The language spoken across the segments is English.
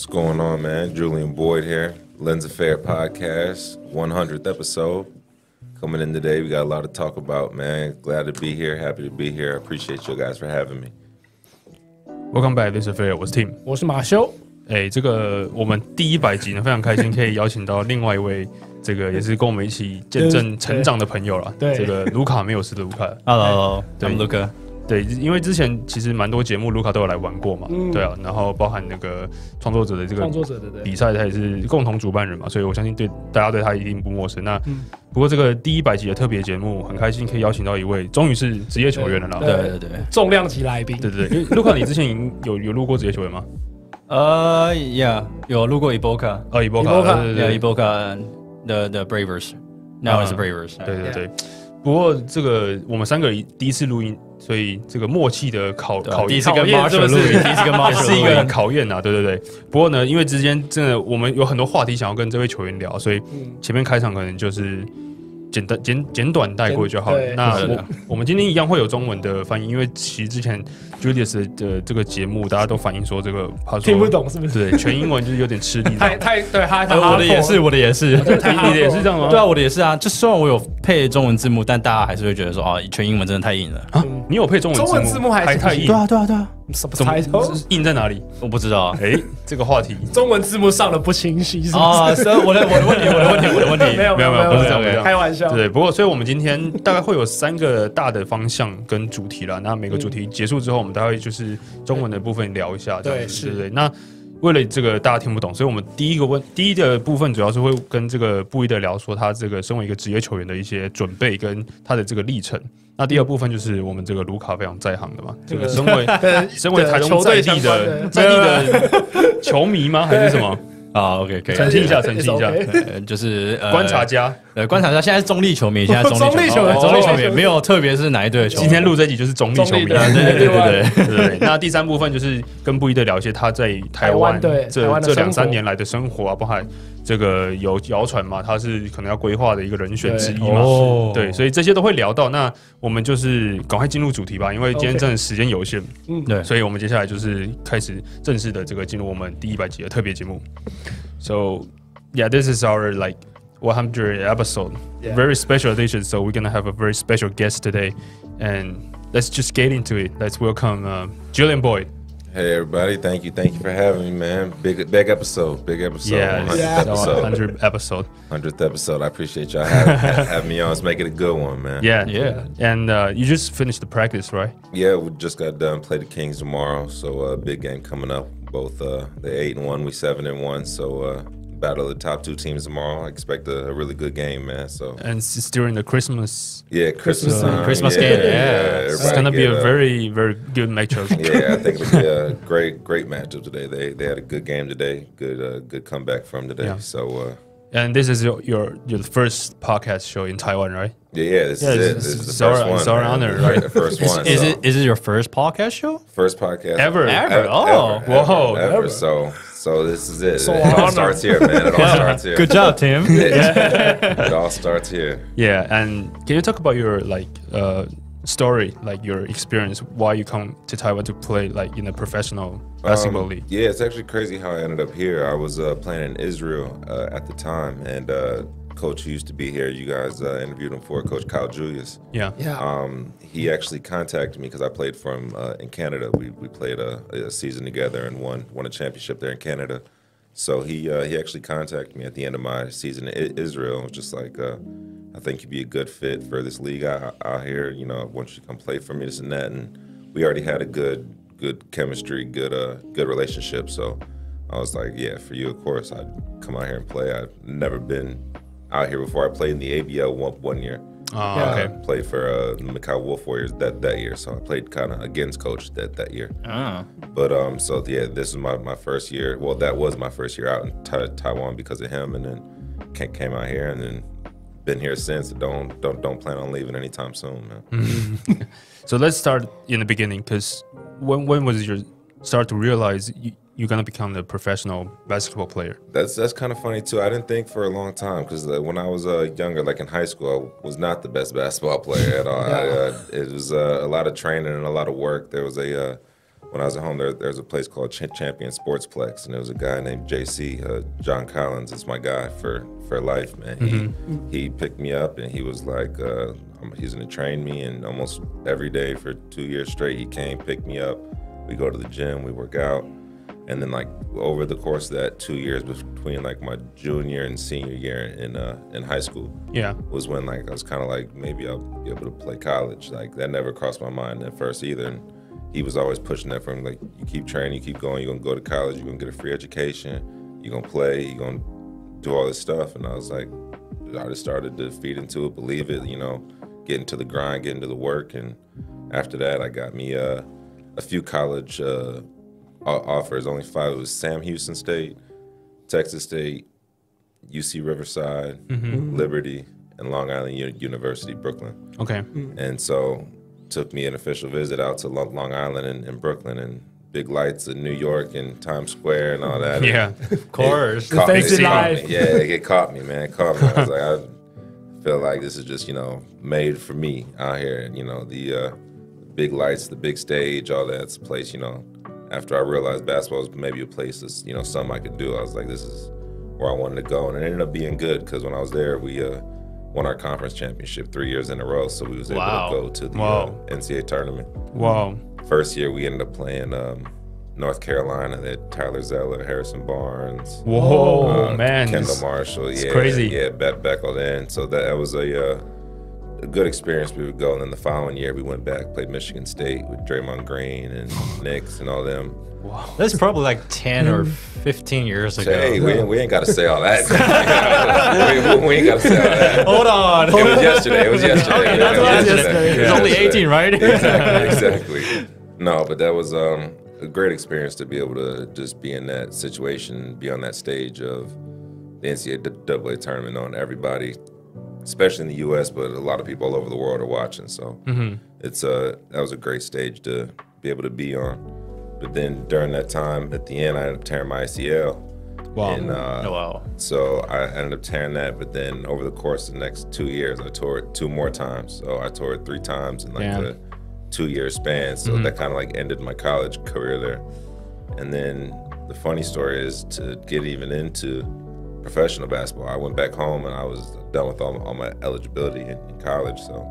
What's going on, man? Julian Boyd here. Lens Affair Podcast, 100th episode. Coming in today, we got a lot to talk about, man. Glad to be here, happy to be here. I appreciate you guys for having me. Welcome back, Lens Affair. 我是 Tim， 我是马修。这个我们第100集呢，非常开心可以邀请到另外一位，这个也是跟我们一起见证成长的朋友啦。对，这个卢卡没有事的卢卡。Hello， 我们卢卡。对，因为之前其实蛮多节目卢卡都有来玩过嘛，对啊，然后包含那个创作者的这个比赛，他也是共同主办人嘛，所以我相信大家对他一定不陌生。那不过这个第100集的特别节目，很开心可以邀请到一位终于是职业球员了啦。对，重量级来宾。对，因为卢卡，你之前有录过职业球员吗？Yeah， 有录过 Iboka， 对 ，Iboka the Bravers，now is Bravers。对。不过这个我们3个第一次录音，所以这个默契的考验，第一次跟 Marshall 录音，第一次跟 Marshall 是一个考验啊，对。不过呢，因为之间真的我们有很多话题想要跟这位球员聊，所以前面开场可能就是简短带过就好了。那我们今天一样会有中文的翻译，因为其实之前 Julius 的这个节目，大家都反映说这个他说听不懂，是不是？对，全英文就是有点吃力。太对，我的也是，你的也是这样吗？对啊，我的也是啊。就虽然我有配中文字幕，但大家还是会觉得说啊，全英文真的太硬了啊！你有配中文字幕还太硬？对啊。什么抬头？硬在哪里？我不知道。这个话题，中文字幕上的不清晰是不是？我的问题，没有，不是这样，开玩笑。对，不过所以我们今天大概会有3个大的方向跟主题啦。那每个主题结束之后，我们大概就是中文的部分聊一下，对。那为了这个大家听不懂，所以我们第一个部分主要是会跟这个布伊的聊说他这个身为一个职业球员的一些准备跟他的这个历程。那第二部分就是我们这个卢卡非常在行的嘛，这个身为台中在地的球迷吗？还是什么？OK， 可以澄清一下，就是观察家，观察家现在是中立球迷，现在中立球迷没有特别是哪一队的球迷。今天录这集就是中立球迷，对。那第3部分就是跟布伊的聊一些他在台湾这2-3年来的生活啊，包含这个有谣传嘛，他是可能要规划的一个人选之一嘛，对，所以这些都会聊到。那我们就是赶快进入主题吧，因为今天真的时间有限，对，所以我们接下来就是开始正式的这个进入我们第100集的特别节目。So yeah, this is our like 100 episode, very special edition. So we're gonna have a very special guest today, and let's just get into it. Let's welcome Julian Boyd. Hey everybody, thank you for having me, man. Big episode. Yeah, 100th episode. 100th episode. I appreciate y'all having me on. Let's make it a good one, man. Yeah. And you just finished the practice, right? Yeah, we just got done. Play the Kings tomorrow, so big game coming up. Both they're 8-1, we 7-1. So battle the top 2 teams tomorrow. I expect a really good game, man. So and it's during the Christmas. Yeah, Christmas game. Yeah, it's gonna be a very good matchup. Yeah, I think it'll be a great matchup today. They had a good game today. Good comeback from today. Yeah. So. And this is your first podcast show in Taiwan, right? Yeah, this is it. This is the first one. It's our honor, right? The first one. Is it your first podcast show? First podcast ever? Ever. So this is it. It all starts here, man. It all starts here. Good job, Tim. It all starts here. Yeah, and can you talk about your story, like your experience, why you come to Taiwan to play like in a professional basketball league? Yeah, it's actually crazy how I ended up here. I was playing in Israel at the time, and coach who used to be here, you guys interviewed him for, Coach Kyle Julius. Yeah. He actually contacted me because I played for him in Canada. We played a season together and won a championship there in Canada. So he actually contacted me at the end of my season in Israel. It was just like, I think you'd be a good fit for this league out here. You know, I want you to come play for me, this and that. And we already had a good chemistry, good relationship. So I was like, yeah, for you, of course, I'd come out here and play. I've never been out here before. I played in the ABL one year. Okay. Played for the Macau Wolf Warriors that year, so I played kind of against Coach that year. But so yeah, this is my first year. Well, that was my first year out in Taiwan because of him, and then came out here, and then been here since. Don't plan on leaving anytime soon, man. So let's start in the beginning, because when was your start to realize you're gonna become a professional basketball player? That's kind of funny too. I didn't think for a long time, because when I was younger, like in high school, I was not the best basketball player at all. It was a lot of training and a lot of work. There was a when I was at home, there's a place called Champion Sportsplex, and there was a guy named JC, John Collins. It's my guy for life, man. He picked me up, and he was like, he's gonna train me, and almost every day for 2 years straight, he came, picked me up. We go to the gym, we work out, and then like over the course of that 2 years between like my junior and senior year in high school, was when like I was kind of like maybe I'll be able to play college. Like that never crossed my mind at first either. And he was always pushing that for me, like you keep training, you keep going, you're gonna go to college, you're gonna get a free education, you're gonna play, you're gonna do all this stuff. And I was like, I just started to feed into it, believe it, you know, get into the grind, get into the work. And after that, I got me a few college offers, only 5. It was Sam Houston State, Texas State, UC Riverside, Liberty, and Long Island University, Brooklyn. Okay. And so took me an official visit out to Long Island and Brooklyn and big lights in New York and Times Square and all that. Yeah, of course. The face in life. Yeah, it caught me, man. It caught me. I was like, I feel like this is just, you know, made for me out here. And, you know, the big lights, the big stage, all that's a place, you know. After I realized basketball was maybe a place that's, you know, something I could do, I was like, this is where I wanted to go. And it ended up being good because when I was there, we won our conference championship 3 years in a row. So we was able to go to the NCAA tournament. Wow. First year, we ended up playing North Carolina. They had Tyler Zeller, Harrison Barnes. Whoa, man. Kendall Marshall. It's crazy. Yeah, Beckel then. So that was a good experience. We would go. And then the following year, we went back, played Michigan State with Draymond Green and Knicks and all them. Wow. That's probably like 10 or 15 years ago. Hey, we ain't got to say all that. we ain't got to say all that. Hold on. It was yesterday. It was yesterday. It was only 18, right? Exactly. No, but that was a great experience to be able to just be in that situation, be on that stage of the NCAA tournament, knowing everybody, especially in the U.S., but a lot of people all over the world are watching. So that was a great stage to be able to be on. But then during that time, at the end, I ended up tearing my ACL. Wow. And, So I ended up tearing that, but then over the course of the next 2 years, I tore it 2 more times. So I tore it 3 times in like a 2-year span. So that kind of like ended my college career there. And then the funny story is to get even into professional basketball, I went back home and I was done with all my eligibility in college. So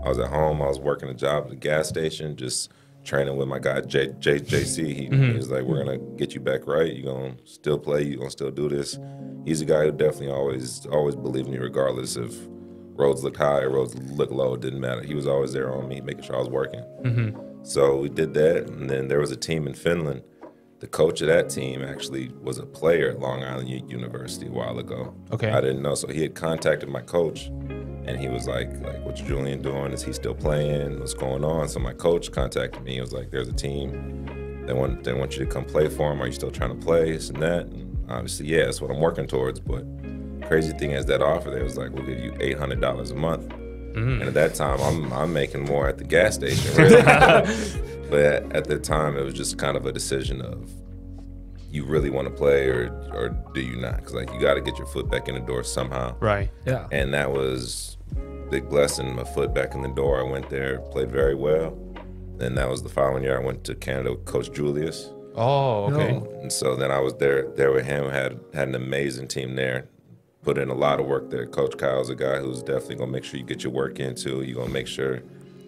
I was at home, I was working a job at a gas station, just training with my guy JC. He was like, we're gonna get you back right. You're gonna still play. You're gonna still do this. He's a guy who definitely always believed in me, regardless if roads looked high or roads looked low. It didn't matter. He was always there on me, making sure I was working. So we did that, and then there was a team in Finland. The coach of that team actually was a player at Long Island University a while ago. Okay. I didn't know. So he had contacted my coach. And he was like, what's Julian doing? Is he still playing? What's going on? So my coach contacted me. He was like, there's a team. They want you to come play for them. Are you still trying to play? This and that. And obviously, yeah, that's what I'm working towards. But crazy thing is that offer, they was like, we'll give you $800 a month. And at that time, I'm making more at the gas station, really. But at the time, it was just kind of a decision of, you really want to play or do you not? Because like you got to get your foot back in the door somehow. Right. Yeah. And that was a big blessing. My foot back in the door. I went there, played very well. Then that was the following year. I went to Canada with Coach Julius. Oh, okay. And so then I was there with him. Had an amazing team there. Put in a lot of work there. Coach Kyle's a guy who's definitely gonna make sure you get your work in too. You're gonna make sure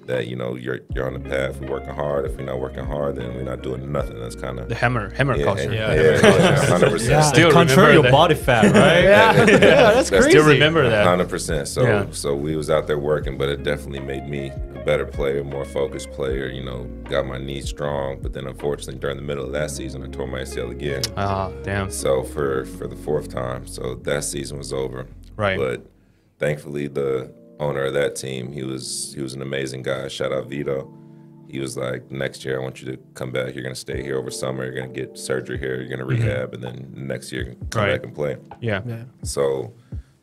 that, you know, you're on the path. We're working hard. If we're not working hard, then we're not doing nothing. That's kind of the hammer culture. Yeah, 100%. Yeah. Still Control your that. body fat, right? Yeah, that's crazy. Still remember that. 100%. So we was out there working, but it definitely made me a better player, more focused player. You know, got my knees strong. But then unfortunately, during the middle of that season, I tore my ACL again. Ah, damn. So for the 4th time, so that season was over. Right. But thankfully, the owner of that team, he was an amazing guy. Shout out Vito. He was like, next year I want you to come back. You're gonna stay here over summer. You're gonna get surgery here. You're gonna rehab, and then next year you can come back and play. Yeah. So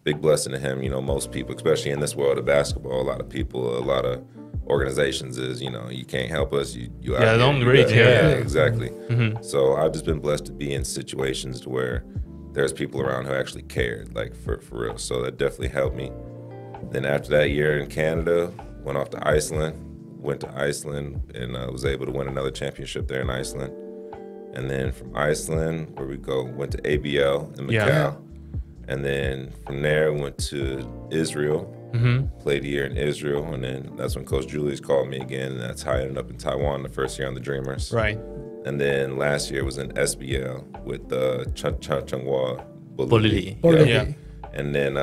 big blessing to him. You know, most people, especially in this world of basketball, a lot of organizations is, you know, you can't help us. You don't really care. Yeah, exactly. So I've just been blessed to be in situations to where there's people around who actually cared, like for real. So that definitely helped me. Then after that year in Canada, went off to Iceland, went to Iceland and was able to win another championship there in Iceland. And then from Iceland, where we go, went to ABL in Macau. Yeah. And then from there, went to Israel, played a year in Israel. And then that's when Coach Julius called me again. And that's how I ended up in Taiwan the first year on the Dreamers. Right. And then last year was in SBL with Changhua Bolili. Yeah. And then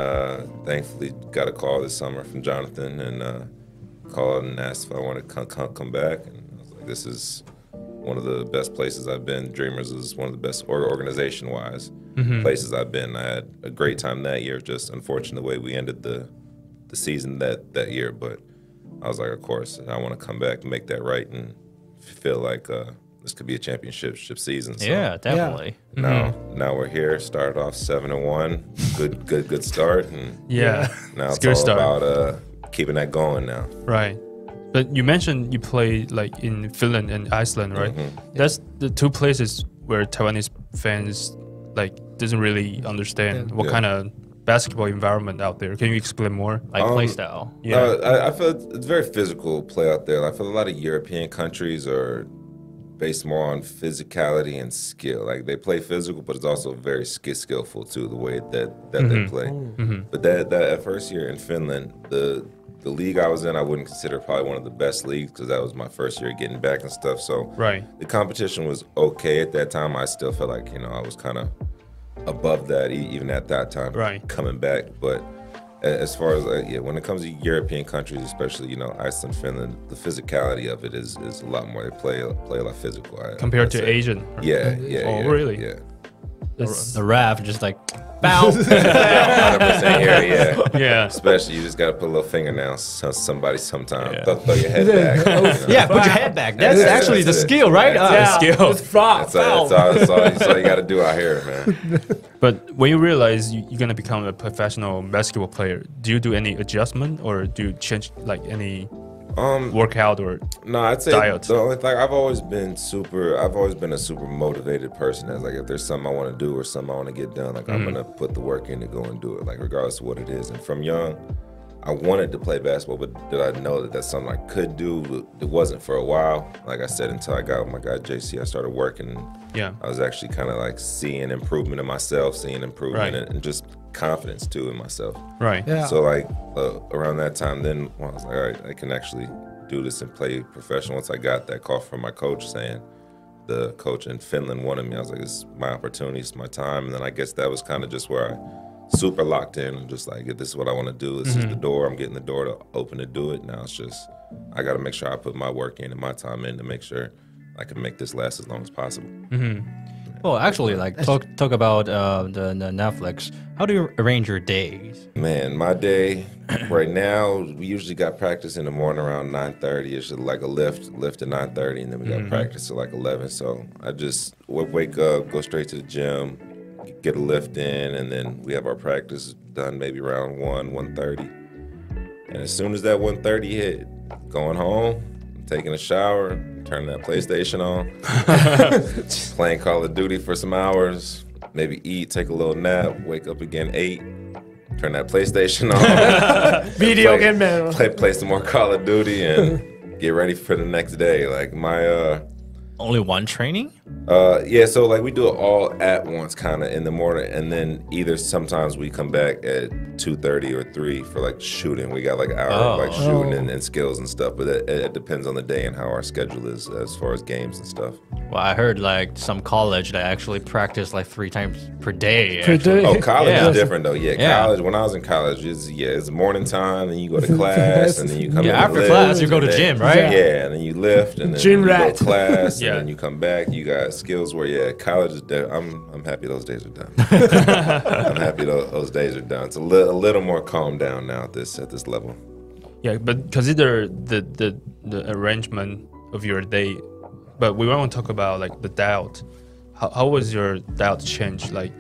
thankfully got a call this summer from Jonathan and called and asked if I wanted to come back. And I was like, this is one of the best places I've been. Dreamers is one of the best organization-wise places I've been. I had a great time that year, just unfortunate the way we ended the season that year. But I was like, of course, I want to come back and make that right and feel like this could be a championship season. So Yeah, definitely. now we're here. Started off 7-1, good start, and Yeah. now it's good all start. about keeping that going now. Right. But you mentioned you play like in Finland and Iceland, right? That's the two places where Taiwanese fans like doesn't really understand what kind of basketball environment out there. Can you explain more? Like play style. Yeah. I feel it's very physical play out there. I feel a lot of European countries are based more on physicality and skill. Like they play physical, but it's also very skillful too, the way that they play. But that first year in Finland, the league I was in, I wouldn't consider probably one of the best leagues because that was my first year getting back and stuff. So the competition was okay at that time. I still felt like, I was kind of above that even at that time coming back. But as far as, when it comes to European countries, especially, Iceland, Finland, the physicality of it is a lot more. They play a lot physical. Compared to Asian? Yeah. Oh, really? Yeah. The ref just like, bow. 100% here, Yeah. Especially you just got to put a little fingernail somebody sometime. Throw your head back. Yeah, put your head back. That's actually the skill, right? Skill. It's foul. That's all you got to do out here, man. But when you realize you're going to become a professional basketball player, do you do any adjustment or do you change like any workout or no, I'd say diet? the only thing, I've always been a super motivated person. As like if there's something I want to do or something I want to get done, like I'm gonna put the work in to go and do it, like regardless of what it is. And from young, I wanted to play basketball, but did I know that that's something I could do? It wasn't for a while. Like I said, until I got with my guy JC, I started working. I was actually kind of like seeing improvement in myself, seeing improvement and just confidence too in myself. Right. Yeah. So like around that time, then I was like, all right, I can actually do this and play professional. Once I got that call from my coach saying the coach in Finland wanted me, I was like, it's my opportunity, it's my time. And then I guess that was kind of just where I super locked in and just like, if this is what I want to do, this is the door, I'm getting the door to open to do it. Now it's just, I got to make sure I put my work in and my time in to make sure I can make this last as long as possible. Well, actually, like talk about the Netflix. How do you arrange your days? Man, my day right now, we usually got practice in the morning around 9:30. It's like a lift at 9:30, and then we got practice at like 11. So I just wake up, go straight to the gym, get a lift in, and then we have our practice done maybe around 1:30. And as soon as that 1:30 hit, going home, taking a shower, turning that PlayStation on, playing Call of Duty for some hours, maybe eat, take a little nap, wake up again 8, turn that PlayStation on, Video game man. play some more Call of Duty, and get ready for the next day. Like my Only one training? so like we do it all at once kind of in the morning, and then either sometimes we come back at 2:30 or 3 for like shooting. We got like an hour of like shooting and skills and stuff, but it depends on the day and how our schedule is as far as games and stuff. Well, I heard like some college that actually practice like 3 times per day. Per day? Oh, college is different though. College, when I was in college, it's morning time, and you go to class, and then you come in after lift, class you go to gym, right? Yeah, and then you lift, and then Gym you rat. go to class, and then you come back, you got skills where, college is there. I'm happy those days are done. I'm happy those days are done. It's a little more calm down now at this level. Yeah, but consider the arrangement of your day. But we want to talk about like the diet. How was your diet change like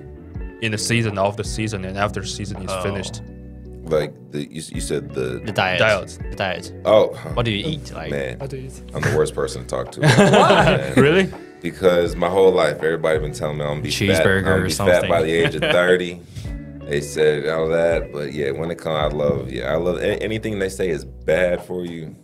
in the season, off the season, and after the season is finished? Like you said the diet. The diet. Oh, what do you eat? Like, man, What do you eat? I'm the worst person to talk to. Why? Really? Because my whole life, everybody been telling me I'm gonna be Cheeseburger fat. I'm or gonna be something. fat by the age of 30. They said all that, but when it comes, I love anything they say is bad for you.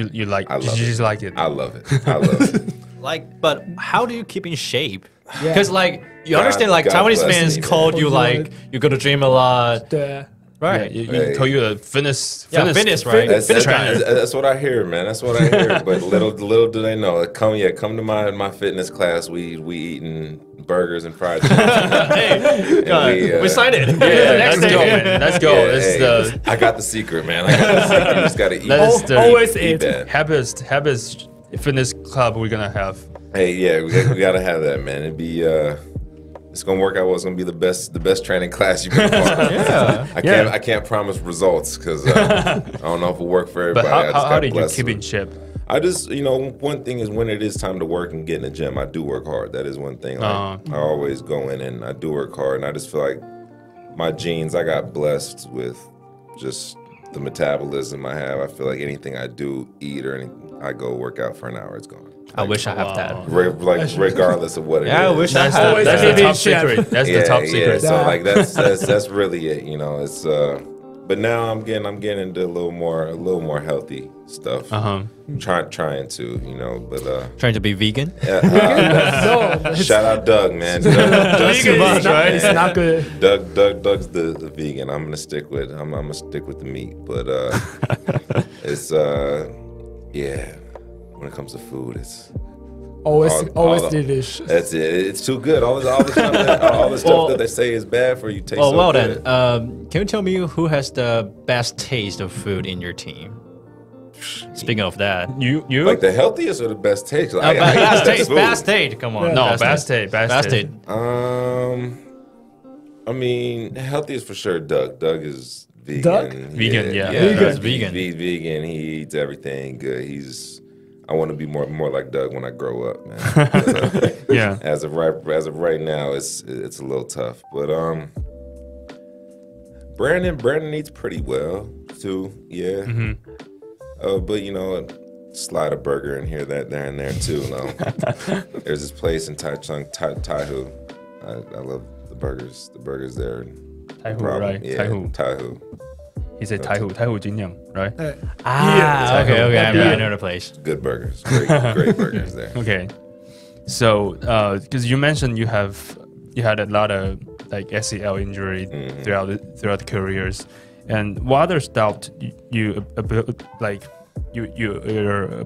You like? I love you just it. like it? I love it. I love it. Like, but how do you keep in shape? Yeah. Because like you understand, like God Taiwanese bless fans me, called man. you like you go to gym a lot, 对 right? You Hey. call you a fitness, fitness, right? That's what I hear, man. That's what I hear. But little do they know. Come to my fitness class. We eating burgers and fried chicken. Hey, we signed it. Yeah, let's go, man. Let's go. Yeah, That's hey, I got the secret, man. I got the secret. You just gotta eat. That is the always eat eat. that. happiest fitness club we're gonna have. Hey, yeah, we gotta have that, man. It'd be it's gonna work out well. It's gonna be the best training class you can find. Yeah. I can't promise results because I don't know if it'll work for everybody. But how did you bless keep them. in shape? I just, one thing is when it is time to work and get in the gym, I do work hard. That is one thing. Like, I always go in and I do work hard, and I just feel like my genes, I got blessed with just the metabolism I have. I feel like anything I do, eat or anything, I go work out for an hour, it's gone. I wish I have that. Regardless of what it is. Yeah, I wish I That's had the, that. that's the Maybe top chef. secret. That's the top secret. So like that's really it. It's but now I'm getting into a little more healthy stuff. Trying to, but Trying to be vegan. No, shout out Doug, man. Doug's vegan much, is not, right? it's not good. Doug's the vegan. I'm gonna stick with the meat, but it's yeah. When it comes to food, it's Always all the- delicious. that's it. It's too good. All the stuff that they say is bad for you tastes Well, so well good. then, can you tell me who has the best taste of food in your team? Speaking of that, You Like the healthiest or the best taste? Like, best taste, food. best taste. Come on, no best taste. best taste. I mean, healthiest for sure. Doug is vegan. Doug? Vegan, yeah. Doug's vegan. He's vegan. He eats everything good. I want to be more like Doug when I grow up, man. But, Yeah. As of right now, it's a little tough. But Brandon eats pretty well too. Yeah. But slide a burger in here, there and there too. There's this place in Taihu. I love the burgers. The burgers there. Taihu, Problem. right? Yeah, Taihu. He said Taihu精酿, right? Ah, okay, Yeah. I know the place. Good burgers. Great burgers there. Okay. So, because you mentioned you had a lot of like ACL injury throughout the careers, and what others doubt your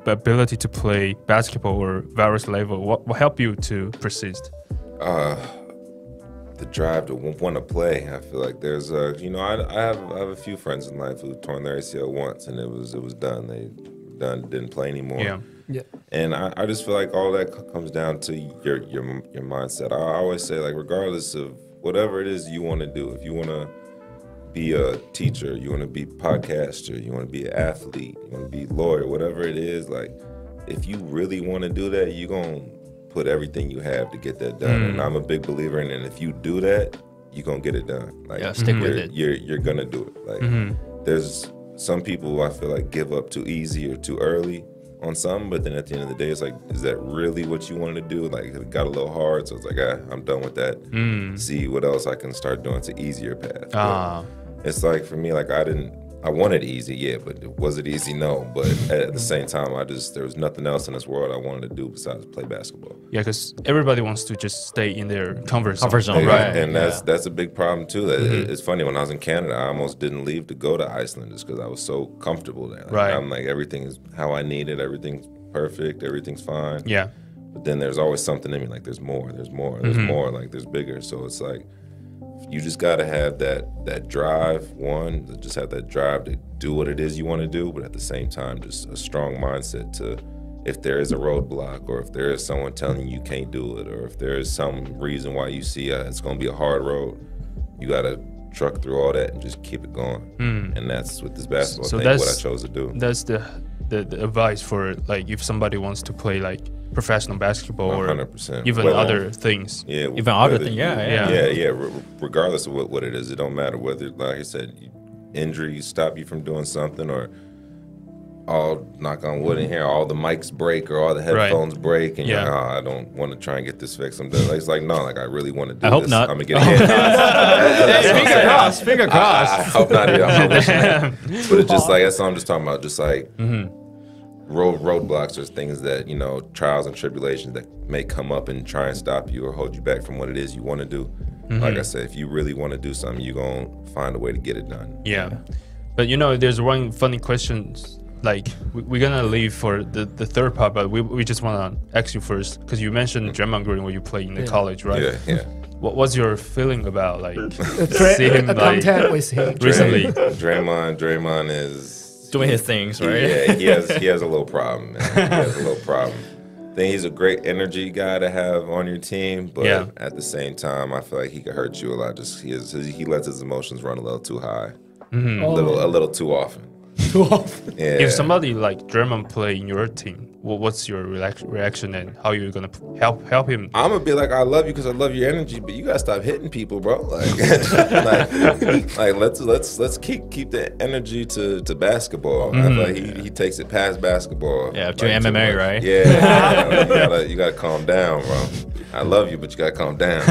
ability to play basketball or various level? What helped you to persist? The drive to want to play. I feel like there's I have a few friends in life who torn their ACL once and it was done. They didn't play anymore. Yeah. And I just feel like all that comes down to your mindset. I always say, like, regardless of whatever it is you want to do, if you want to be a teacher, you want to be a podcaster, you want to be an athlete, you want to be a lawyer, whatever it is, like, if you really want to do that, you're going to put everything you have to get that done. And I'm a big believer in it. And if you do that, you're going to get it done. Like, Stick with it. You're going to do it. Like, there's some people who I feel like give up too easy or too early on something, but then at the end of the day, it's like, is that really what you want to do? Like, it got a little hard, so it's like, I'm done with that. See what else I can start doing to easier path. But it's like, for me, like, I wanted easy, yeah, but was it easy? No. But at the same time, there was nothing else in this world I wanted to do besides play basketball. Yeah, because everybody wants to just stay in their comfort zone. Right. And that's a big problem too. It's funny, when I was in Canada, I almost didn't leave to go to Iceland just because I was so comfortable there. Like, Right. I'm like, everything is how I need it. Everything's perfect. Everything's fine. Yeah. But then there's always something in me, like, there's more, like, there's bigger. So it's like, you just gotta have that drive. One, to just have that drive to do what it is you want to do, but at the same time, just a strong mindset to, if there is a roadblock, or if there is someone telling you can't do it, or if there is some reason why you see it's gonna be a hard road, you gotta truck through all that and just keep it going. And that's with this basketball thing, what I chose to do. That's the advice for, like, if somebody wants to play like professional basketball 100%. or even other things. Yeah, Even other whether things, you- Yeah. Regardless of what it is, it don't matter whether, like I said, injuries stop you from doing something, or all, knock on wood in here, all the mics break or all the headphones break, and you're like, I don't want to try and get this fixed. I'm done. Like, it's like, no, like, I really want to do this. I hope not. I'm gonna get it. Finger crossed. I hope not either. But it's just like, that's what I'm just talking about. Just like, roadblocks or things that, you know, trials and tribulations that may come up and try and stop you or hold you back from what it is you want to do. Like I said, if you really want to do something, you're going to find a way to get it done. Yeah. But, you know, there's one funny question. Like, we're going to leave for the third part, but we just want to ask you first, because you mentioned Draymond Green when you played in the college, right? Yeah. What's your feeling about, like, see him, like, with him recently? Draymond is... doing his things, right? Yeah, he has a little problem, man. He has a little problem. I think he's a great energy guy to have on your team, but at the same time, I feel like he could hurt you a lot. Just he lets his emotions run a little too high, a little too often. Too often. Yeah. If somebody like Draymond play in your team, what's your reaction and how you're gonna help him? I'm gonna be like, I love you because I love your energy, but you gotta stop hitting people, bro. Like, let's keep the energy to basketball. I feel like he takes it past basketball. Yeah, to MMA, right? Yeah, you gotta calm down, bro. I love you, but you gotta calm down.